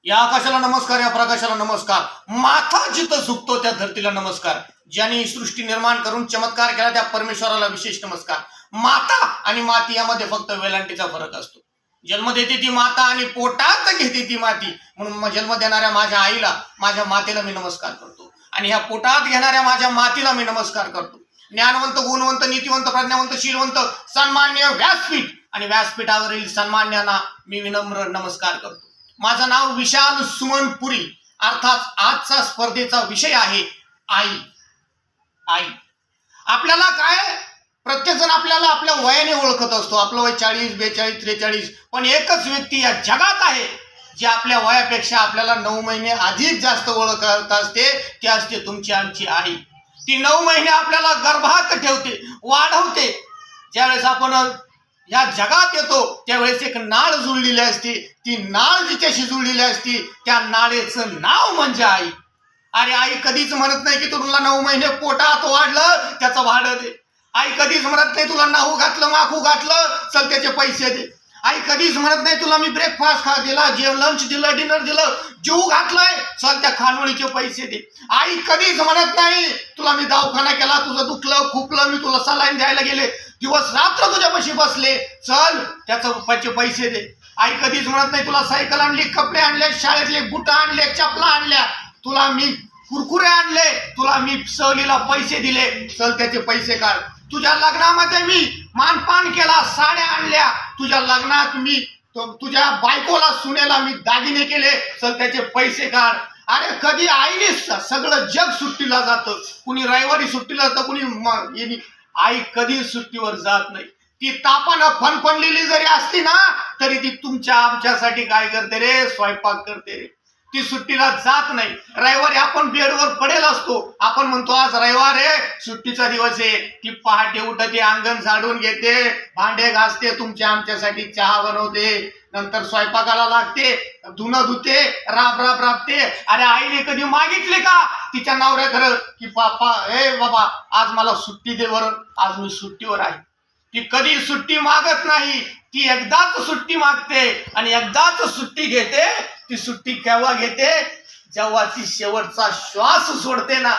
या आकाशाला नमस्कार, या प्रकाशाला नमस्कार, माथा जिथं झुकतो त्या धरतीला नमस्कार, ज्यांनी सृष्टी निर्माण करून चमत्कार केला त्या परमेश्वराला विशेष नमस्कार. माता आणि माती यामध्ये फक्त वेलांटीचा फरक असतो. जन्म देते ती माता आणि पोटात घेते ती माती. म्हणून जन्म देणाऱ्या माझ्या आईला, माझ्या मातेला मी नमस्कार करतो आणि ह्या पोटात घेणाऱ्या माझ्या मातीला मी नमस्कार करतो. ज्ञानवंत, गुणवंत, नीतिवंत, प्रज्ञावंत, शीलवंत, सन्मान्य व्यासपीठ आणि व्यासपीठावरील सन्मान्यांना मी विनम्र नमस्कार करतो. माझं नाव विशाल सुमन पुरी. अर्थात आजचा स्पर्धेचा विषय आहे आई. आई आपल्याला काय, प्रत्येक जण आपल्याला आपल्या वयाने ओळखत असतो. आपलं वय 40, 42, 43, पण एकच व्यक्ती या जगात आहे जी आपल्या वयापेक्षा आपल्याला 9 महिने अधिक जास्त ओळखत असते. ती असते तुमची आमची आई. ती 9 महिने आपल्याला गर्भात ठेवते, वाढवते. ज्यावेळेस आपण या जगात येतो त्यावेळेस एक नाळ जुळलेली असते. ती नाळ जिच्याशी जुळलेली असती त्या नाळेचं नाव म्हणजे आई. अरे आई कधीच म्हणत नाही की तुला 9 महिने पोटात वाढलं त्याचं भाडं दे. आई कधीच म्हणत नाही तुला नाहू घातलं, माखू घातलं, चल त्याचे पैसे दे. आई कधीच म्हणत नाही तुला मी ब्रेकफास्ट दिला, लंच दिलं, डिनर दिलं, जीव घातलाय, चल त्या खानोळीचे पैसे दे. आई कधीच म्हणत नाही तुला मी दवाखाना केला, तुझं दुखलं खुपलं, मी तुला सलाईन द्यायला गेले, दिवस रात्र तुझ्यापाशी बसले, चल त्याचे पैसे दे. आई कधीच म्हणत नाही तुला सायकल आणली, कपडे आणले, शाळेतले बुट आणले, चपला आणल्या, तुला मी कुरकुरे आणले, तुला मी सहलीला पैसे दिले, चल त्याचे पैसे काढ. तुझ्या लग्नामध्ये मी मानपान केला, साड्या आणल्या, तुझ्या लग्नात मी तुझ्या बायकोला सुनेला मी दागिने केले, चल त्याचे पैसे काढ. अरे कधी आईने सगळं जग सुट्टीला जातं, कुणी रविवारी सुट्टीला जातं, कुणी आई कधी सुट्टीवर जात नाही. ती तापानं फणफणलेली जरी असती ना तरी ती तुमच्या आमच्यासाठी काय करते रे, स्वयंपाक करते रे. ती सुट्टीला जात नाही. रविवारी आपण बेडवर पडेल असतो, आपण म्हणतो आज रविवार आहे, सुट्टीचा दिवस आहे. ती पहाटे उठते, अंगण झाडून घेते, भांडे घासते, तुमच्या आमच्यासाठी चहा बनवते, नंतर स्वयंपाकाला लागते, धुणं धुते, राबते. अरे आईने कधी मागितले का तिच्या नवऱ्याकडं की बापा बाबा आज मला सुट्टी दे बरं, आज मी सुट्टीवर आहे. ती कधी सुट्टी मागत नाही. ती एकदाच सुट्टी मागते आणि एकदाच सुट्टी घेते. ती सुट्टी केव्हा घेते, जेव्हा ती शेवटचा श्वास सोडते ना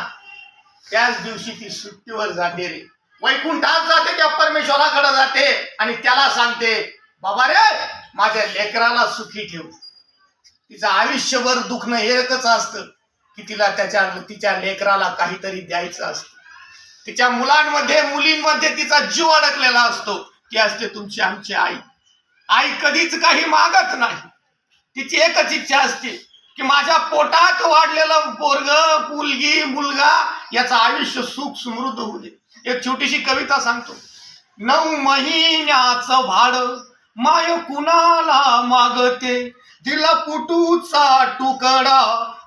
त्याच दिवशी ती सुट्टीवर जाते रे. वैकुंठात जाते, त्या परमेश्वराकडे जाते आणि त्याला सांगते बाबा रे माझ्या लेकराला सुखी ठेव. तिचं आयुष्यभर दुखणं एकच असतं की तिला तिच्या लेकराला काहीतरी द्यायचं असतं. तिच्या मुलांमध्ये मुलींमध्ये तिचा जीव अडकलेला असतो. ती असते तुमची आमची आई. आई कधीच काही मागत नाही. तिची एकच इच्छा असते की माझ्या पोटात वाढलेलं पोरग, मुलगी, मुलगा याचं आयुष्य सुख समृद्ध होऊ दे. एक छोटीशी कविता सांगतो. 9 महिन्याचं भाडं माय कुणाला मागते, दिला पुटूचा तुकडा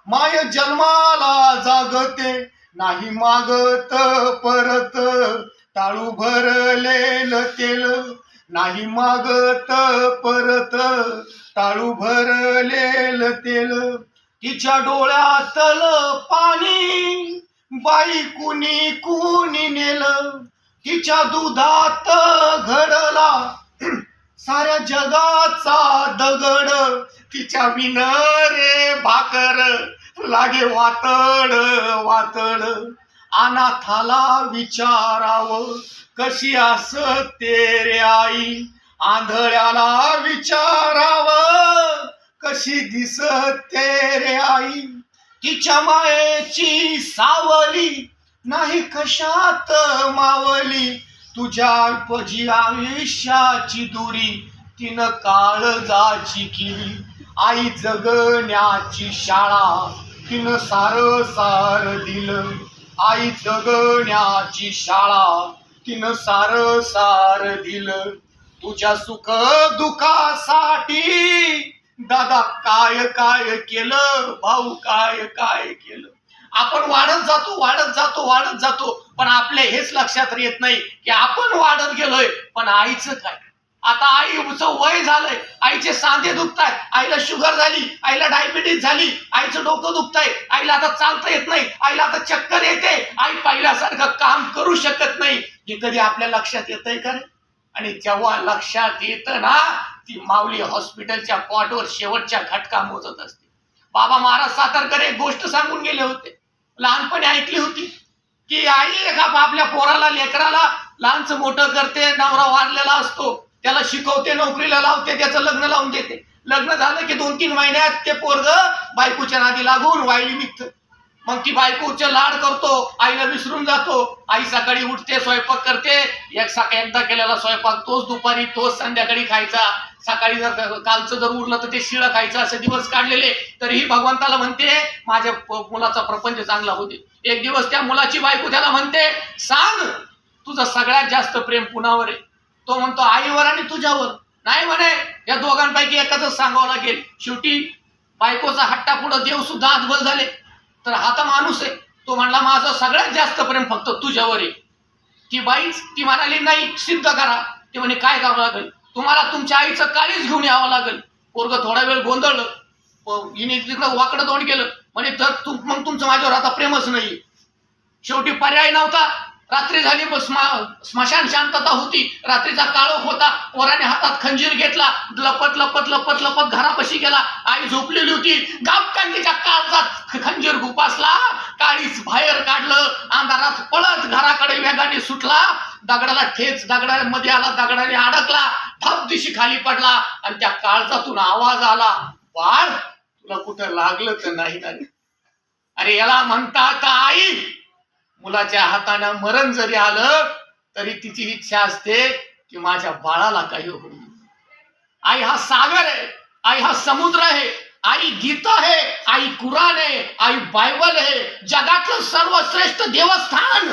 माय जन्माला जागते, नाही मागत परत टाळू भरलेलं तेल, नाही मागत परत टाळू भरलेलं तेल. तिच्या डोळ्यातलं पाणी बाई कुणी नेलं, तिच्या दुधात घडला साऱ्या जगाचा दगड, तिच्या विनरे भाकर लागे वातड. अनाथाला विचारावं कशी असते रे आई, आंधळ्याला विचारावं कशी दिसते रे आई. तिच्या मायेची सावली नाही कशात मावली, तुझ्या पजी आयुष्याची दुरी तिनं काळजाची केली. आई जगण्याची शाळा तिनं सार दिलं, आई जगण्याची शाळा तिनं सार दिलं. तुझ्या सुख दुःखासाठी दादा काय केलं, भाऊ काय केलं. आपण वाढत जातो पण आपल्या हेच लक्षात येत नाही की आपण वाढत गेलोय. पण आईचं काय, आता आईचं वय झालंय, आईचे सांधे दुखतायत, आईला शुगर झाली, आईला डायबिटीज झाली, आईचं डोकं दुखतंय, आईला आता चालता येत नाही, आईला आता चक्कर येते, आई पहिल्यासारखं काम करू शकत नाही. हे कधी आपल्या लक्षात येतंय का रे? आणि जेव्हा लक्षात येतं ना ती माऊली हॉस्पिटलच्या कॉटवर शेवटच्या घटका मोजत असते. बाबा महाराज सातारकर एक गोष्ट सांगून गेले होते, लहानपणी ऐकली होती, की आई एका आपल्या पोराला लेकराला लहानचं मोठं करते, नवरा वारलेला असतो, त्याला शिकवते, नोकरीला लावते, त्याचं लग्न लावून देते. लग्न झालं की 2-3 महिन्यात ते पोरग बायकोच्या नादी लागून वायली निघतं. मग ती बायकोचे लाड करतो, आईला विसरून जातो. आई सकाळी उठते, स्वयंपाक करते, एकदा केलेला स्वयंपाक तोच दुपारी तोच संध्याकाळी खायचा. सकाळी जर कालचं जर उरलं तर ते शिळं खायचं. असे दिवस काढलेले. तरीही भगवंताला म्हणते माझ्या मुलाचा प्रपंच चांगला होते. एक दिवस त्या मुलाची बायको त्याला म्हणते, सांग तुझं सगळ्यात जास्त प्रेम कुणावर आहे? तो म्हणतो आईवर आणि तुझ्यावर. नाही म्हणे, या दोघांपैकी एकाच सांगावं लागेल. शेवटी बायकोचा हट्टा पुढं देव सुद्धा अद्भुत झाले. तर हा तर माणूस आहे. तो म्हणला माझं सगळ्यात जास्त प्रेम फक्त तुझ्यावर आहे. ती बाईच ती म्हणाली नाही, सिद्ध करा. ते म्हणे काय करावं लागेल? तुम्हाला तुमच्या आईचं काळीच घेऊन यावं लागेल. पोरगं थोडा वेळ गोंधळलं, हिने तिकडं वाकडं तोंड केलं. म्हणे तर मग तुमचं माझ्यावर आता प्रेमच नाही. शेवटी पर्याय नव्हता. रात्री झाली, स्मशान शांतता होती, रात्रीचा काळोख होता. पोराने हातात खंजीर घेतला, लपत लपत लपत लपत घरापाशी गेला. आई झोपलेली होती. गापकान तिच्या काळजात खंजीर गुपासला, काळीच बाहेर काढलं. अंधारात पळत घराकडे वेगाने सुटला. दगडाला ठेच दगडामध्ये आला, दगडाने अडकला, फाप दिशी खाली पडला आणि त्या काळजातून आवाज आला, बाळ तुला कुठं लागलं तर नाही ना? अरे याला म्हणतात आई. मुलाच्या हाताने मरण जरी आलं तरी तिची इच्छा असते की माझ्या बाळाला काही होईल. आई हा सागर आहे, आई हा समुद्र आहे, आई गीता आहे, आई कुराण आहे, आई बायबल आहे, जगातलं सर्वश्रेष्ठ देवस्थान